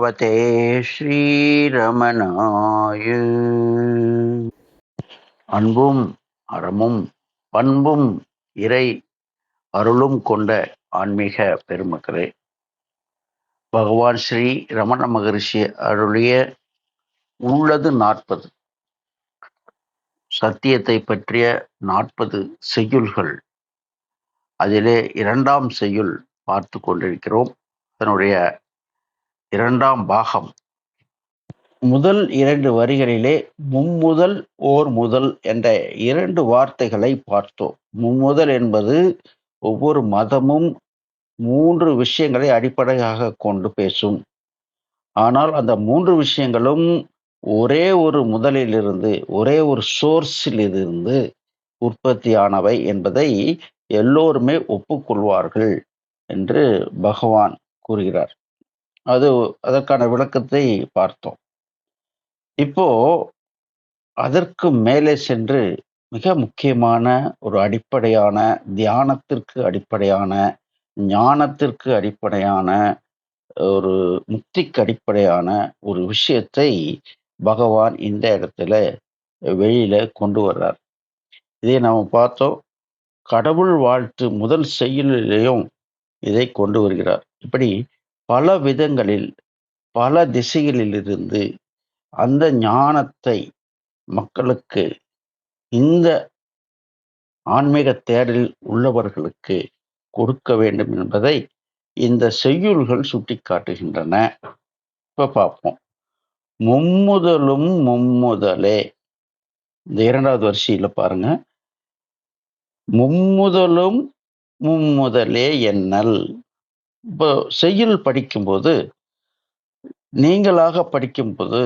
நமஸ்தே ஸ்ரீரமணாய. அன்பும் அறமும் பண்பும் இறை அருளும் கொண்ட ஆன்மீக பெருமக்களே, பகவான் ஸ்ரீ ரமண மகரிஷி அருளிய உள்ளது 40 சத்தியத்தை பற்றிய 40 செய்யுள்கள். அதிலே 2ஆம் செய்யுள் பார்த்து கொண்டிருக்கிறோம். அதனுடைய 2ஆம் பாகம். முதல் 2 வரிகளிலே மும்முதல் ஓர் முதல் என்ற 2 வார்த்தைகளை பார்த்தோம். மும்முதல் என்பது ஒவ்வொரு மதமும் 3 விஷயங்களை அடிப்படையாக கொண்டு பேசும். ஆனால் அந்த 3 விஷயங்களும் ஒரே ஒரு முதலிலிருந்து, ஒரே ஒரு சோர்ஸிலிருந்து உற்பத்தியானவை என்பதை எல்லோருமே ஒப்புக்கொள்வார்கள் என்று பகவான் கூறுகிறார். அதற்கான விளக்கத்தை பார்த்தோம். இப்போ அதற்கு மேலே சென்று மிக முக்கியமான ஒரு அடிப்படையான தியானத்திற்கு அடிப்படையான, ஞானத்திற்கு அடிப்படையான, ஒரு முக்திக்கு அடிப்படையான ஒரு விஷயத்தை பகவான் இந்த இடத்துல வெளியில கொண்டு வர்றார். இதை நாம் பார்த்தோம். கடவுள் வாழ்த்து முதல் செய்யுளிலேயும் இதை கொண்டு வருகிறார். இப்படி பல விதங்களில், பல திசைகளிலிருந்து அந்த ஞானத்தை மக்களுக்கு, இந்த ஆன்மீக தேடலில் உள்ளவர்களுக்கு கொடுக்க வேண்டும் என்பதை இந்த செய்யுள்கள் சுட்டிக்காட்டுகின்றன. இப்ப பார்ப்போம். மும்முதலும் மும்முதலே. இந்த 2வது வரிசையில பாருங்க. மும்முதலும் மும்முதலே என்னல். இப்போ செய்யுள் படிக்கும்போது, நீங்களாக படிக்கும்போது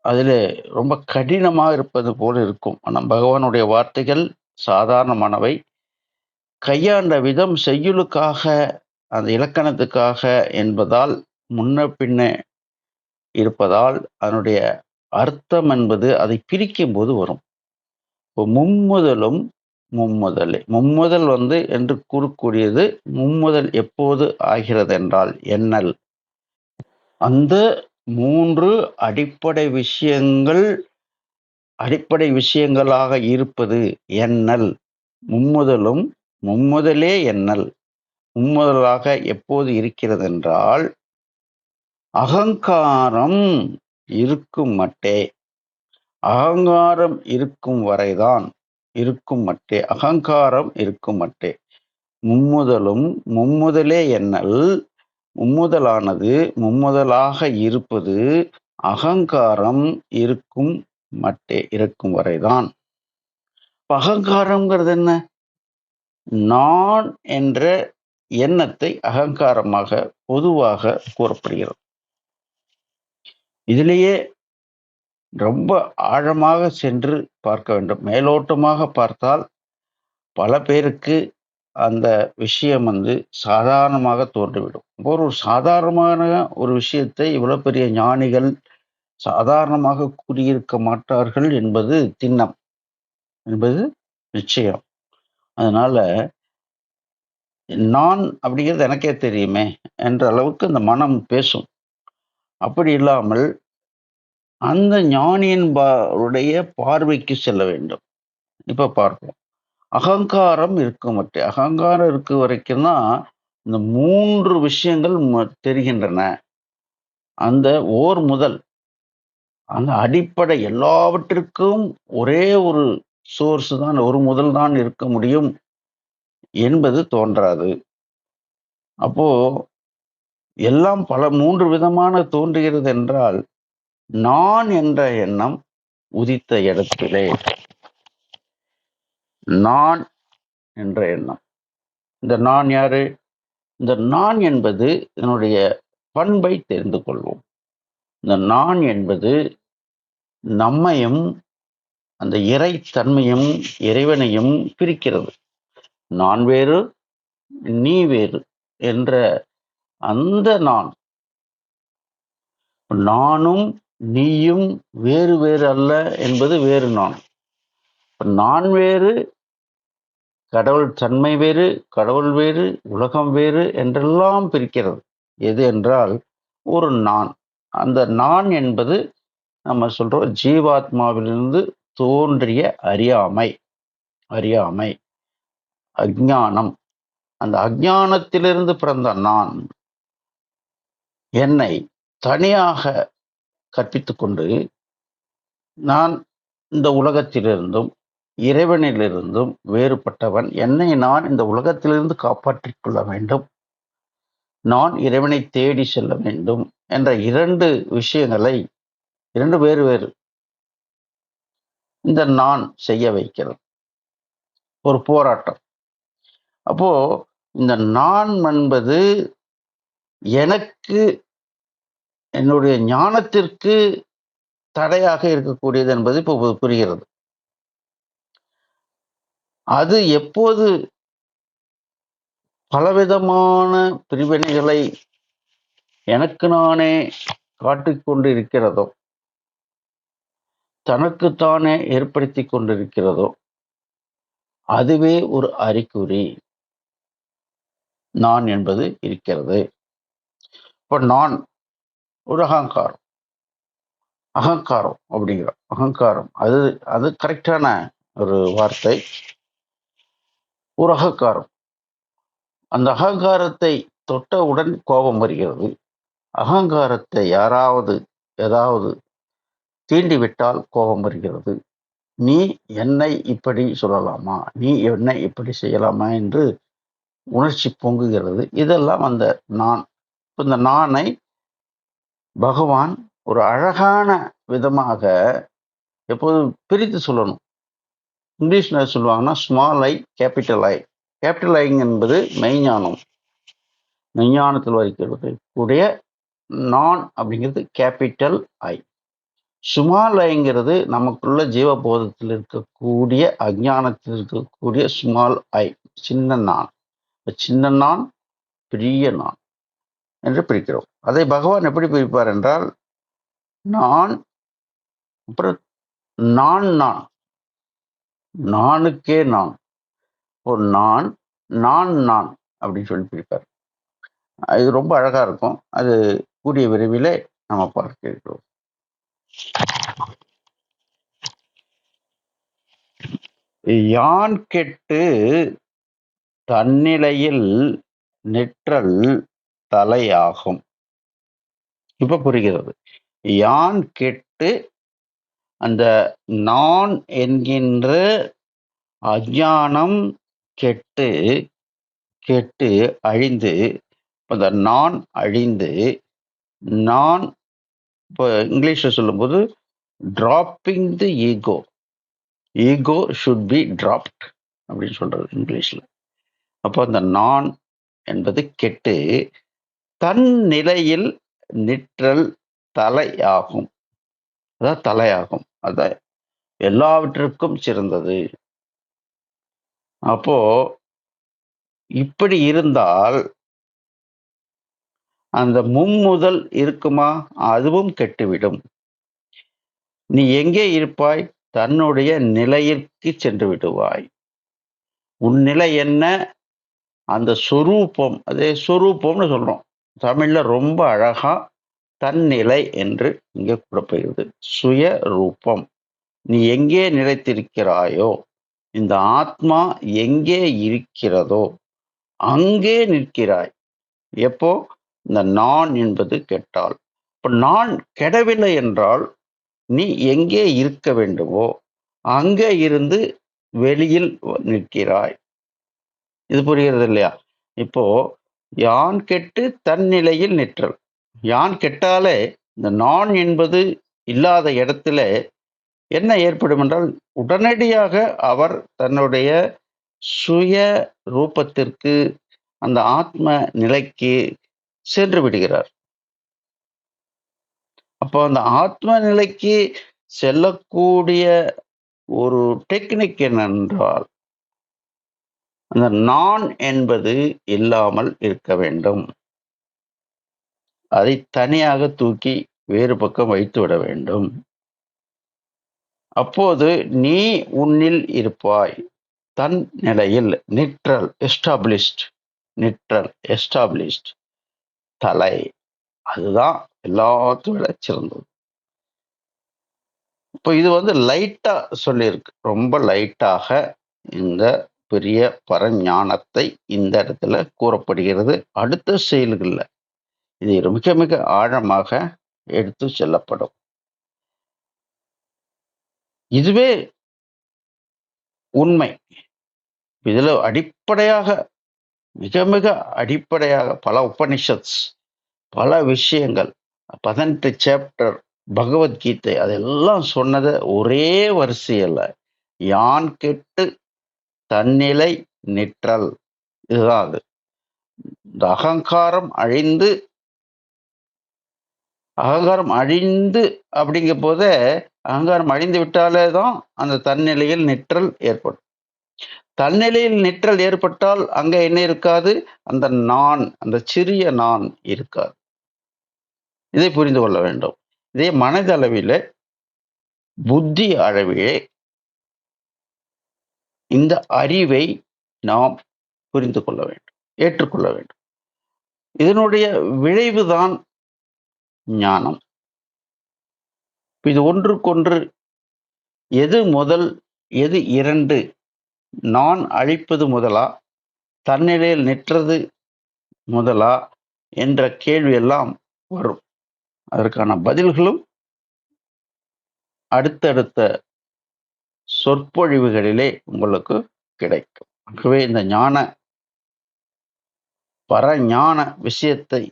அதில் ரொம்ப கடினமாக இருப்பது போல இருக்கும். ஆனால் பகவானுடைய வார்த்தைகள் சாதாரணமானவை. கையாண்ட விதம் செய்யுளுக்காக, அந்த இலக்கணத்துக்காக என்பதால் முன்ன பின்ன இருப்பதால் அதனுடைய அர்த்தம் என்பது அதை பிரிக்கும் போது வரும். இப்போ மும்முதலும் மும்முதலே. மும்முதல் என்று கூறக்கூடியது மும்முதல் எப்போது ஆகிறது என்றால் என்னல். அந்த 3 அடிப்படை விஷயங்களாக இருப்பது என்னல். மும்முதலும் மும்முதலே என்னல். மும்முதலாக எப்போது இருக்கிறது என்றால் அகங்காரம் இருக்கும் மட்டே. அகங்காரம் இருக்கும் வரைதான், இருக்கும் மட்டே, அகங்காரம் இருக்கும் மட்டே. மும்முதலும் மும்முதலே என்னல். மும்முதலானது மும்முதலாக இருப்பது அகங்காரம் இருக்கும் மட்டே, இருக்கும் வரைதான். அகங்காரம்ங்கிறது என்ன? நான் என்ற எண்ணத்தை அகங்காரமாக பொதுவாக கூறப்படுகிறது. இதிலேயே ரொம்ப ஆழமாக சென்று பார்க்க வேண்டும். மேலோட்டமாக பார்த்தால் பல பேருக்கு அந்த விஷயம் சாதாரணமாக தோன்றிவிடும். ஒரு சாதாரணமான ஒரு விஷயத்தை இவ்வளவு பெரிய ஞானிகள் சாதாரணமாக கூறியிருக்க மாட்டார்கள் என்பது திண்ணம், என்பது நிச்சயம். அதனால நான் அப்படிங்கிறது எனக்கே தெரியுமே என்ற அளவுக்கு இந்த மனம் பேசும். அப்படி இல்லாமல் அந்த ஞானியின் பார்வைக்கு செல்ல வேண்டும். இப்ப பார்ப்போம். அகங்காரம் இருக்கும் மட்டே. அகங்காரம் இருக்க வரைக்கும் தான் இந்த 3 விஷயங்கள் தெரிகின்றன. அந்த ஓர் முதல், அந்த அடிப்படை எல்லாவற்றிற்கும் ஒரே ஒரு சோர்ஸ் தான், ஒரு முதல் தான் இருக்க முடியும் என்பது தோன்றாது. அப்போ எல்லாம் பல 3 விதமான தோன்றுகிறது என்றால் நான் என்ற எண்ணம் உதித்த இடத்திலே, நான் என்ற எண்ணம். இந்த நான் யாரு? இந்த நான் என்பது இதனுடைய பண்பை தெரிந்து கொள்வோம். இந்த நான் என்பது நம்மையும் அந்த இறைத்தன்மையும் இறைவனையும் பிரிக்கிறது. நான் வேறு, நீ வேறு என்ற அந்த நானும் நீயும் வேறு வேறு அல்ல என்பது வேறு நான். நான் வேறு, கடவுள் தன்மை வேறு, கடவுள் வேறு, உலகம் வேறு என்றெல்லாம் பிரிக்கிறது. எது என்றால் ஒரு நான். அந்த நான் என்பது நம்ம சொல்றோம் ஜீவாத்மாவிலிருந்து தோன்றிய அறியாமை, அஞ்ஞானம். அந்த அஞ்ஞானத்திலிருந்து பிறந்த நான் என்னை தனியாக கற்பித்துக் கொண்டு நான் இந்த உலகத்திலிருந்தும் இறைவனிலிருந்தும் வேறுபட்டவன், என்னை நான் இந்த உலகத்திலிருந்து காப்பாற்றிக் கொள்ள வேண்டும், நான் இறைவனை தேடி செல்ல வேண்டும் என்ற இரண்டு விஷயங்களை, இரண்டு வேறு வேறு இந்த நான் செய்ய வைக்கிறது ஒரு போராட்டம். அப்போ இந்த நான் என்பது எனக்கு என்னுடைய ஞானத்திற்கு தடையாக இருக்கக்கூடியது என்பது இப்போ புரிகிறது. அது எப்போது பலவிதமான பிரிவினைகளை எனக்கு நானே காட்டிக்கொண்டு இருக்கிறதோ, தனக்குத்தானே ஏற்படுத்தி கொண்டிருக்கிறதோ, அதுவே ஒரு அறிகுறி நான் என்பது இருக்கிறது. இப்போ நான் ஒரு அகங்காரம் அப்படிங்கிறோம். அகங்காரம் அது அது கரெக்டான ஒரு வார்த்தை. ஒரு அகங்காரம், அந்த அகங்காரத்தை தொட்டவுடன் கோபம் வருகிறது. அகங்காரத்தை ஏதாவது தீண்டிவிட்டால் கோபம் வருகிறது. நீ என்னை இப்படி சொல்லலாமா, நீ என்னை இப்படி செய்யலாமா என்று உணர்ச்சி பொங்குகிறது. இதெல்லாம் அந்த நான். இந்த நானை பகவான் ஒரு அழகான விதமாக எப்போதும் பிரித்து சொல்லணும். இங்கிலீஷ்ல சொல்லுவாங்கன்னா ஸ்மால் ஐ கேபிட்டல் ஐ. கேபிட்டல் ஐ என்பது மெய்ஞானம், மெய்ஞானத்தில் வைக்கிறது கூடிய நான் அப்படிங்கிறது கேபிட்டல் ஐ. ஸ்மால் ஐங்கிறது நமக்குள்ள ஜீவபோதத்தில் இருக்கக்கூடிய அஞ்ஞானத்தில் இருக்கக்கூடிய ஸ்மால் ஐ, சின்ன நான். சின்ன நான், பெரிய நான் என்று பிரிக்கிறோம். அதை பகவான் எப்படி பிரிப்பார் என்றால், நான் அப்புறம் நான் நான், நானுக்கே நான், ஒரு நான் நான் நான் அப்படின்னு சொல்லி பிரிப்பார். இது ரொம்ப அழகா இருக்கும். அது கூடிய விரைவிலே நம்ம பார்க்க இருக்கிறோம். யான் கெட்டு தன்னிலையில் நிற்றல் தலையாகும். இப்ப புரிகிறது. யான் கெட்டு அந்த நான் என்கின்ற அஞ்ஞானம் கெட்டு கெட்டு அழிந்து, அந்த நான் அழிந்து, நான் இப்போ இங்கிலீஷ்ல சொல்லும்போது dropping the ego, ego should be dropped அப்படின்னு சொல்றது இங்கிலீஷ்ல. அப்போ அந்த நான் என்பது கெட்டு தன் நிலையில் நிற்றல் தலையாகும். அதான் தலையாகும், அதான் எல்லாவற்றிற்கும் சிறந்தது. அப்போ இப்படி இருந்தால் அந்த மும்முதல் இருக்குமா, அதுவும் கெட்டுவிடும். நீ எங்கே இருப்பாய், தன்னுடைய நிலையிற்கு சென்று விடுவாய். உன் நிலை என்ன, அந்த சொரூபம், அதே சொரூபம்னு சொல்றோம் தமிழ்ல. ரொம்ப அழகா தன்னிலை என்று இங்கே கூறப்படுகிறது. சுய ரூபம். நீ எங்கே நிலைத்திருக்கிறாயோ, இந்த ஆத்மா எங்கே இருக்கிறதோ அங்கே நிற்கிறாய். எப்போ, இந்த நான் என்பது கெட்டால். இப்ப நான் கெடவில்லை என்றால் நீ எங்கே இருக்க வேண்டுமோ அங்கே இருந்து வெளியில் நிற்கிறாய். இது புரிகிறது இல்லையா? இப்போ யான் கெட்டு தன் நிலையில் நிற்றல். யான் கெட்டாலே இந்த நான் என்பது இல்லாத இடத்துல என்ன ஏற்படும் என்றால், உடனடியாக அவர் தன்னுடைய சுய ரூபத்திற்கு, அந்த ஆத்ம நிலைக்கு சென்று விடுகிறார். அப்போ அந்த ஆத்ம நிலைக்கு செல்லக்கூடிய ஒரு டெக்னிக் என்னென்றால், அந்த நான் என்பது இல்லாமல் இருக்க வேண்டும். அதை தனியாக தூக்கி வேறு பக்கம் வைத்து விட வேண்டும். அப்போது நீ உன்னில் இருப்பாய். தன் நிலையில் நிற்றல், எஸ்டாப்ளிஷ்ட், நிற்றல் எஸ்டாப்ளிஷ்ட், தலை அதுதான் எல்லாத்தையும் விட சிறந்தது. இப்போ இது லைட்டா சொல்லியிருக்கு. ரொம்ப லைட்டாக இந்த பெரிய பரஞானத்தை இந்த இடத்துல கூறப்படுகிறது. அடுத்த செயல்கள்ல இது மிக மிக ஆழமாக எடுத்து செல்லப்படும். இதுவே உண்மை. இதுல அடிப்படையாக மிக மிக அடிப்படையாக பல உபனிஷத்ஸ், பல விஷயங்கள், 18 சாப்டர் பகவத்கீதை அதெல்லாம் சொன்னது ஒரே வரிசையில் யான் கெட்டு தன்னிலை நிற்றல். இதுதான் அது. இந்த அகங்காரம் அழிந்து அப்படிங்கும் போதே, அகங்காரம் அழிந்து விட்டாலே தான் அந்த தன்னிலையில் நிற்றல் ஏற்படும். தன்னிலையில் நிற்றல் ஏற்பட்டால் அங்க என்ன இருக்காது? அந்த நான், அந்த சிறிய நான் இருக்காது. இதை புரிந்து கொள்ள வேண்டும். இதே மனதளவிலே, புத்தி அளவிலே இந்த அறிவை நாம் புரிந்து கொள்ள வேண்டும், ஏற்றுக்கொள்ள வேண்டும். இதனுடைய விளைவுதான் ஞானம். இது ஒன்றுக்கொன்று எது முதல், எது இரண்டு, நான் அழிப்பது முதலா, தன்னிலையில் நிற்றது முதலா என்ற கேள்வி எல்லாம் வரும். அதற்கான பதில்களும் அடுத்தடுத்த சொற்பொழிவுகளிலே உங்களுக்கு கிடைக்கும். ஆகவே இந்த பரஞான விஷயத்தை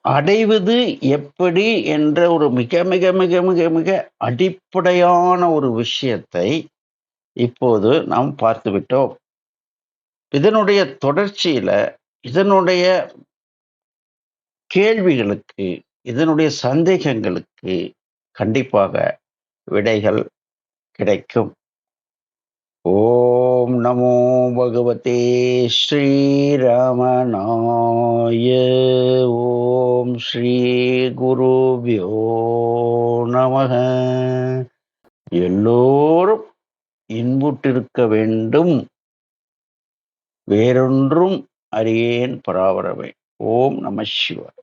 அடைவது எப்படி என்ற ஒரு மிக மிக மிக மிக மிக அடிப்படையான ஒரு விஷயத்தை இப்போது நாம் பார்த்துவிட்டோம். இதனுடைய தொடர்ச்சியில இதனுடைய கேள்விகளுக்கு, இதனுடைய சந்தேகங்களுக்கு கண்டிப்பாக விடைகள் கிடைக்கும். ஓம் நமோ பகவதே ஸ்ரீராமனாய. ஓம் ஸ்ரீ குருவ்யோ நமக. எல்லோரும் இன்புற்றிருக்க வேண்டும், வேறொன்றும் அறியேன் பராபரமே. ஓம் நம சிவாய.